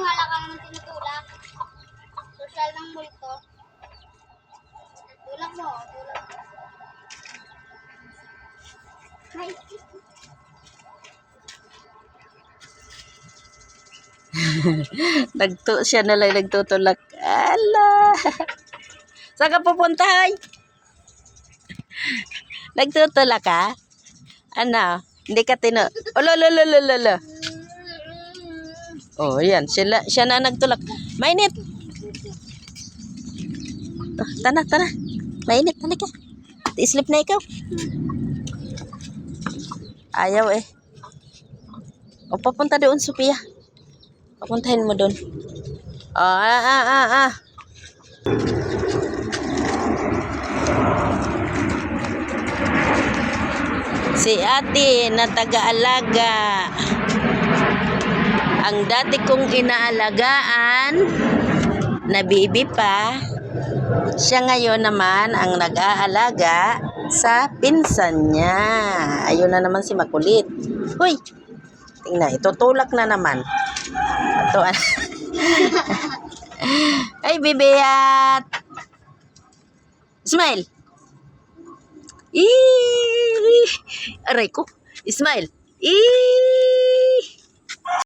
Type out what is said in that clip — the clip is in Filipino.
wala ka naman tinutulak. Social ng multo. Tulak mo, tulak mo. Ay. Siya na lang nagtutulak. Ala. Saan ka pupunta, hay? Nagtutulak ka? Ano? Hindi ka Ololololololo. Oh, yan. Siya na nagtulak. Mainit. Oh, tana. Mainit. Tana ka. Islip na ikaw. Ayaw eh. O, papunta doon, Sophia. Papuntahin mo doon. Si ate na taga-alaga. Ang dati kong inaalagaan na bibi pa, siya ngayon naman ang nag-aalaga sa pinsan niya. Ayun na naman si Makulit. Hoy! Tingnan, itutulak na naman. Ito. Ay, bibiyat! Smile! Aray ko. Smile.